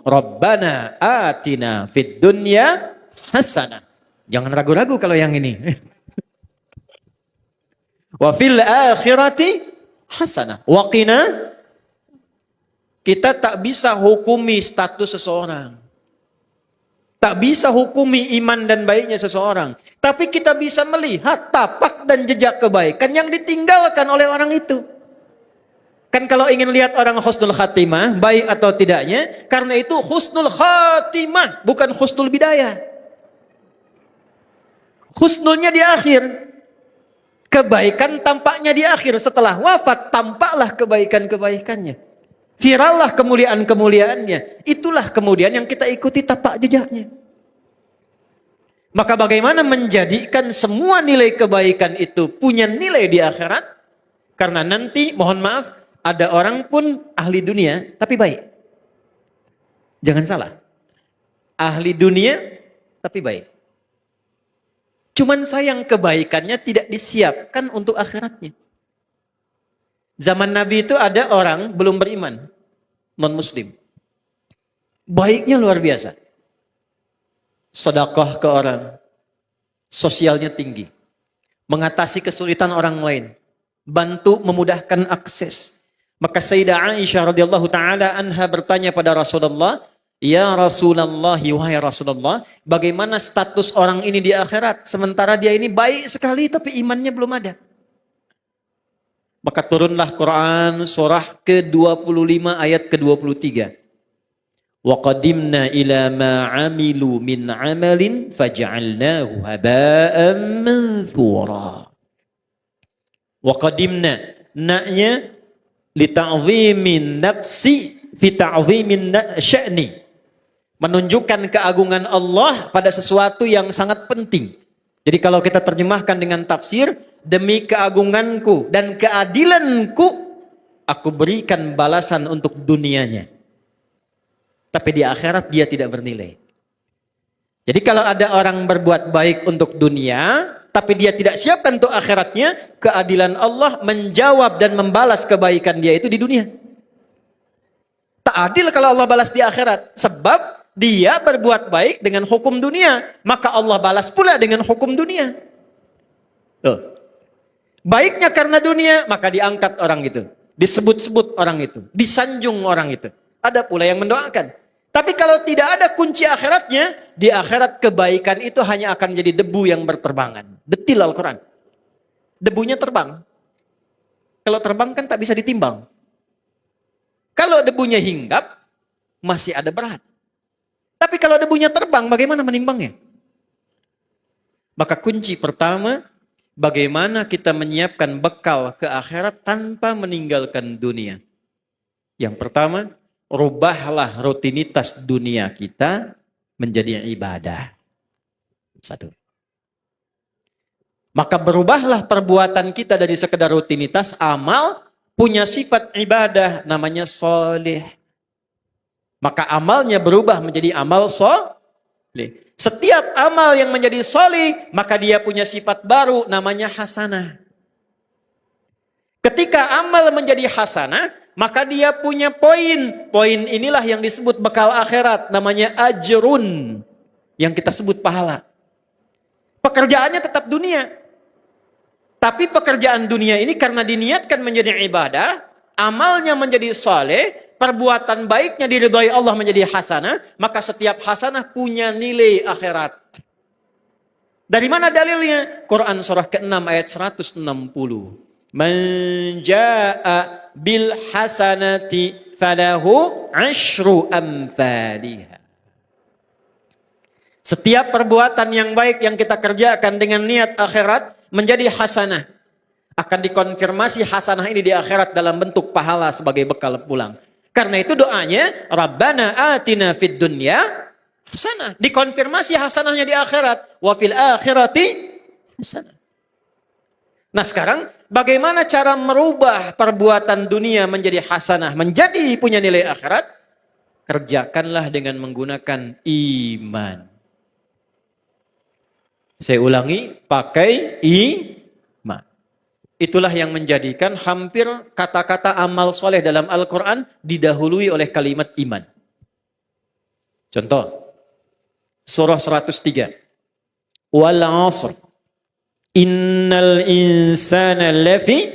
Rabbana atina fid dunya hasanah. Jangan ragu-ragu kalau yang ini. Wa fil akhirati hasanah. Wa qina. Kita tak bisa hukumi status seseorang. Tak bisa hukumi iman dan baiknya seseorang. Tapi kita bisa melihat tapak dan jejak kebaikan yang ditinggalkan oleh orang itu. Kan kalau ingin lihat orang husnul khatimah, baik atau tidaknya, karena itu husnul khatimah, bukan husnul bidayah. Husnulnya di akhir. Kebaikan tampaknya di akhir. Setelah wafat, tampaklah kebaikan-kebaikannya. Virallah kemuliaan-kemuliaannya. Itulah kemudian yang kita ikuti tapak jejaknya. Maka bagaimana menjadikan semua nilai kebaikan itu punya nilai di akhirat? Karena nanti, mohon maaf, ada orang pun ahli dunia, tapi baik. Jangan salah. Ahli dunia, tapi baik. Cuman sayang kebaikannya tidak disiapkan untuk akhiratnya. Zaman Nabi itu ada orang belum beriman, non-muslim. Baiknya luar biasa. Sedekah ke orang. Sosialnya tinggi. Mengatasi kesulitan orang lain. Bantu memudahkan akses. Maka Sayyidah Aisyah radhiyallahu taala anha bertanya pada Rasulullah, "Ya Rasulullah, wahai Rasulullah, bagaimana status orang ini di akhirat sementara dia ini baik sekali tapi imannya belum ada?" Maka turunlah Quran surah ke-25 ayat ke-23. Wa qadimna ila ma 'amilu min 'amalin faj'alnahu haba'an manthura. Wa qadimna na'nya li ta'zimin nafsi fi ta'zimin sya'ni. Menunjukkan keagungan Allah pada sesuatu yang sangat penting. Jadi kalau kita terjemahkan dengan tafsir, demi keagunganku dan keadilanku, aku berikan balasan untuk dunianya. Tapi di akhirat dia tidak bernilai. Jadi kalau ada orang berbuat baik untuk dunia, tapi dia tidak siapkan untuk akhiratnya, keadilan Allah menjawab dan membalas kebaikan dia itu di dunia. Tak adil kalau Allah balas di akhirat. Sebab dia berbuat baik dengan hukum dunia, maka Allah balas pula dengan hukum dunia. Tuh. Baiknya karena dunia, maka diangkat orang itu. Disebut-sebut orang itu. Disanjung orang itu. Ada pula yang mendoakan. Tapi kalau tidak ada kunci akhiratnya, di akhirat kebaikan itu hanya akan menjadi debu yang berterbangan. Detil Al-Quran. Debunya terbang. Kalau terbang kan tak bisa ditimbang. Kalau debunya hinggap, masih ada berat. Tapi kalau debunya terbang, bagaimana menimbangnya? Maka kunci pertama, bagaimana kita menyiapkan bekal ke akhirat tanpa meninggalkan dunia. Yang pertama, rubahlah rutinitas dunia kita menjadi ibadah. Satu. Maka berubahlah perbuatan kita dari sekedar rutinitas amal, punya sifat ibadah namanya soleh. Maka amalnya berubah menjadi amal soleh. Setiap amal yang menjadi soleh, maka dia punya sifat baru namanya hasanah. Ketika amal menjadi hasanah, maka dia punya poin. Poin inilah yang disebut bekal akhirat. Namanya ajrun. Yang kita sebut pahala. Pekerjaannya tetap dunia. Tapi pekerjaan dunia ini karena diniatkan menjadi ibadah, amalnya menjadi saleh, perbuatan baiknya diridhai Allah menjadi hasanah, maka setiap hasanah punya nilai akhirat. Dari mana dalilnya? Quran surah ke-6 ayat 160. Man jaa'a bil hasanati falahu asyru amthaliha. Setiap perbuatan yang baik yang kita kerjakan dengan niat akhirat menjadi hasanah. Akan dikonfirmasi hasanah ini di akhirat dalam bentuk pahala sebagai bekal pulang. Karena itu doanya, Rabbana atina fid dunya hasanah. Dikonfirmasi hasanahnya di akhirat. Wa fil akhirati hasanah. Nah sekarang, bagaimana cara merubah perbuatan dunia menjadi hasanah, menjadi punya nilai akhirat? Kerjakanlah dengan menggunakan iman. Saya ulangi, pakai iman. Itulah yang menjadikan hampir kata-kata amal soleh dalam Al-Quran didahului oleh kalimat iman. Contoh, surah 103. Wal 'asr. Innal insana lafi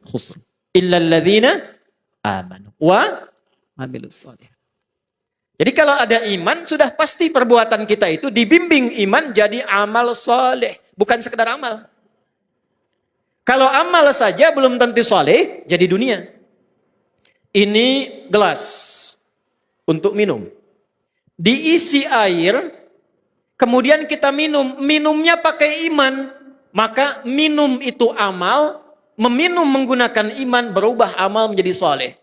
khusr. Illa alladzina amanu wa amilus shalihat. Jadi kalau ada iman, sudah pasti perbuatan kita itu dibimbing iman jadi amal soleh. Bukan sekedar amal. Kalau amal saja belum tentu soleh, jadi dunia. Ini gelas untuk minum. Diisi air, kemudian kita minum. Minumnya pakai iman. Maka minum itu amal, meminum menggunakan iman berubah amal menjadi soleh.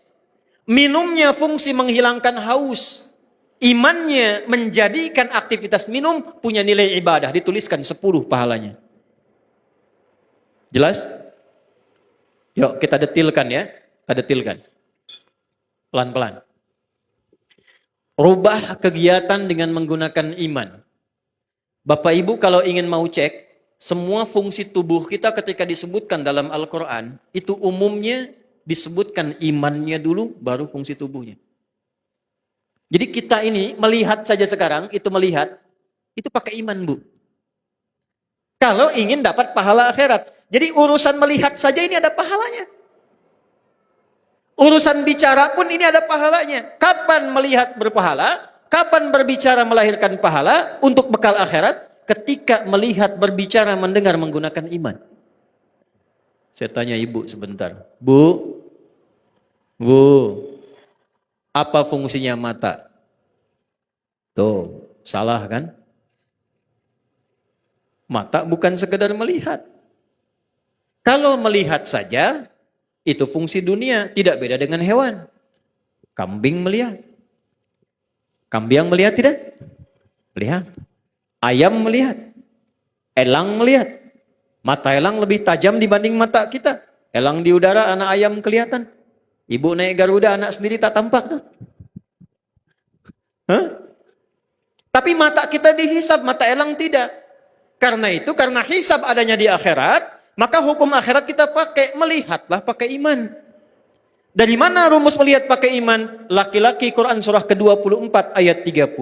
Minumnya fungsi menghilangkan haus. Imannya menjadikan aktivitas minum punya nilai ibadah. Dituliskan 10 pahalanya. Jelas? Yuk kita detilkan ya. Kita detilkan. Pelan-pelan. Rubah kegiatan dengan menggunakan iman. Bapak Ibu kalau ingin mau cek, semua fungsi tubuh kita ketika disebutkan dalam Al-Quran, itu umumnya disebutkan imannya dulu, baru fungsi tubuhnya. Jadi kita ini melihat saja sekarang, itu pakai iman Bu. Kalau ingin dapat pahala akhirat. Jadi urusan melihat saja ini ada pahalanya. Urusan bicara pun ini ada pahalanya. Kapan melihat berpahala? Kapan berbicara melahirkan pahala untuk bekal akhirat? Ketika melihat, berbicara, mendengar menggunakan iman. Saya tanya ibu sebentar. Bu, apa fungsinya mata? Tuh, salah kan? Mata bukan sekedar melihat. Kalau melihat saja, itu fungsi dunia, tidak beda dengan hewan. Kambing melihat. Kambing melihat tidak? Melihat. Ayam melihat. Elang melihat. Mata elang lebih tajam dibanding mata kita. Elang di udara, anak ayam kelihatan. Ibu naik Garuda, anak sendiri tak tampak. Hah? Tapi mata kita dihisab, mata elang tidak. Karena itu, karena hisab adanya di akhirat, maka hukum akhirat kita pakai, melihatlah pakai iman. Dari mana rumus melihat pakai iman? Laki-laki Quran surah ke-24 ayat 30,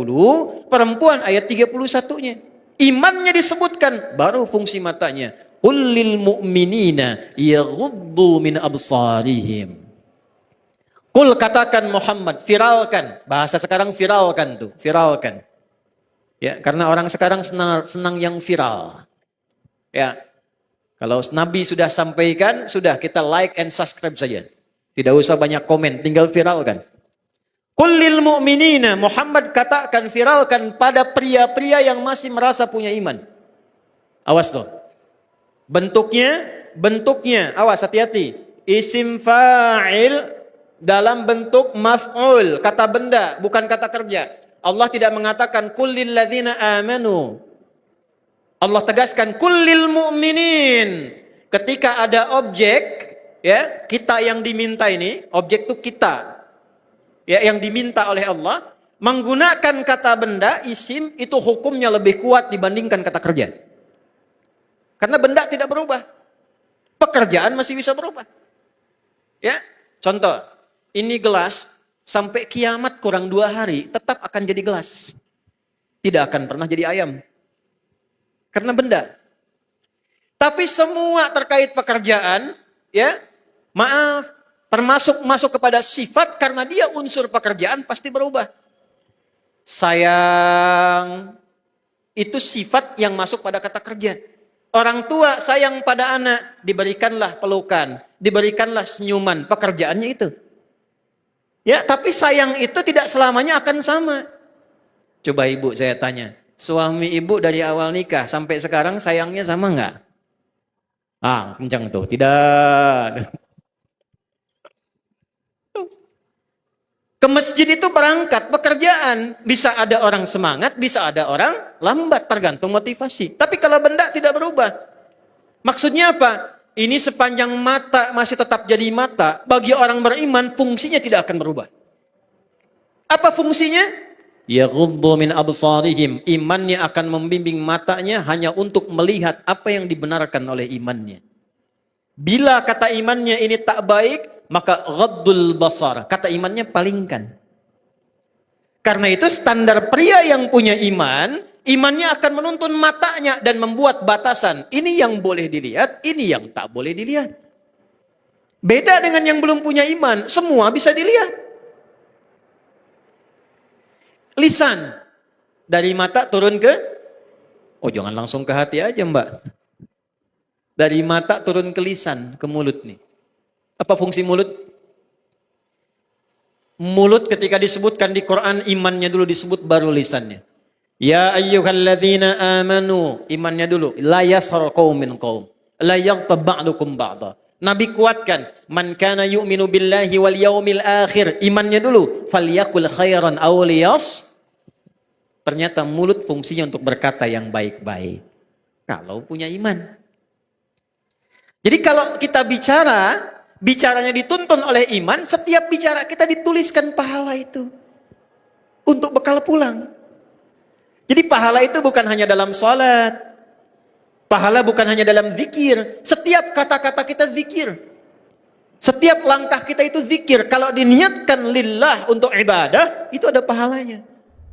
perempuan ayat 31-nya. Imannya disebutkan, baru fungsi matanya. Qul lil mu'minina yaghuddu min absarihim. Qul katakan Muhammad, viralkan. Bahasa sekarang viralkan tuh, viralkan. Ya, karena orang sekarang senang yang viral. Ya. Kalau Nabi sudah sampaikan, sudah kita like and subscribe saja. Tidak usah banyak komen, tinggal viralkan. Qul lil mu'minina, Muhammad katakan, viralkan pada pria-pria yang masih merasa punya iman. Awas loh. Bentuknya, awas hati-hati. Isim fa'il dalam bentuk maf'ul, kata benda, bukan kata kerja. Allah tidak mengatakan qul lil ladzina amanu. Allah tegaskan qul lil mu'minin. Ketika ada objek, ya, kita yang diminta ini, objek itu kita. Ya, yang diminta oleh Allah, menggunakan kata benda, isim, itu hukumnya lebih kuat dibandingkan kata kerja. Karena benda tidak berubah. Pekerjaan masih bisa berubah. Ya, contoh, ini gelas sampai kiamat kurang 2 hari tetap akan jadi gelas. Tidak akan pernah jadi ayam. Karena benda. Tapi semua terkait pekerjaan, ya, maaf, termasuk masuk kepada sifat, karena dia unsur pekerjaan pasti berubah. Sayang, itu sifat yang masuk pada kata kerja. Orang tua sayang pada anak, diberikanlah pelukan, diberikanlah senyuman, pekerjaannya itu. Ya, tapi sayang itu tidak selamanya akan sama. Coba ibu saya tanya, suami ibu dari awal nikah sampai sekarang sayangnya sama enggak? Ah, kencang tuh, tidak. Ke masjid itu berangkat pekerjaan, bisa ada orang semangat, bisa ada orang lambat, tergantung motivasi. Tapi kalau benda tidak berubah. Maksudnya apa? Ini sepanjang mata masih tetap jadi mata, bagi orang beriman fungsinya tidak akan berubah. Apa fungsinya? Yaghuddu min absarihim. Imannya akan membimbing matanya hanya untuk melihat apa yang dibenarkan oleh imannya. Bila kata imannya ini tak baik, maka ghaddul basar, kata imannya palingkan. Karena itu standar pria yang punya iman, imannya akan menuntun matanya dan membuat batasan. Ini yang boleh dilihat, ini yang tak boleh dilihat. Beda dengan yang belum punya iman, semua bisa dilihat. Lisan, dari mata turun ke, oh jangan langsung ke hati aja mbak. Dari mata turun ke lisan, ke mulut nih. Apa fungsi mulut? Mulut ketika disebutkan di Quran, imannya dulu disebut baru lisannya. Ya ayyuhalladzina amanu, imannya dulu. La yashar qaumin qaum, la yaghtab ba'dukum ba'da. Nabi kuatkan, man kana yu'minu billahi wal yaumil akhir, imannya dulu. Falyakul khairan aw liyas. Ternyata mulut fungsinya untuk berkata yang baik-baik. Kalau punya iman. Jadi kalau kita bicaranya dituntun oleh iman, setiap bicara kita dituliskan pahala itu. Untuk bekal pulang. Jadi pahala itu bukan hanya dalam sholat. Pahala bukan hanya dalam zikir. Setiap kata-kata kita zikir. Setiap langkah kita itu zikir. Kalau diniatkan lillah untuk ibadah, itu ada pahalanya.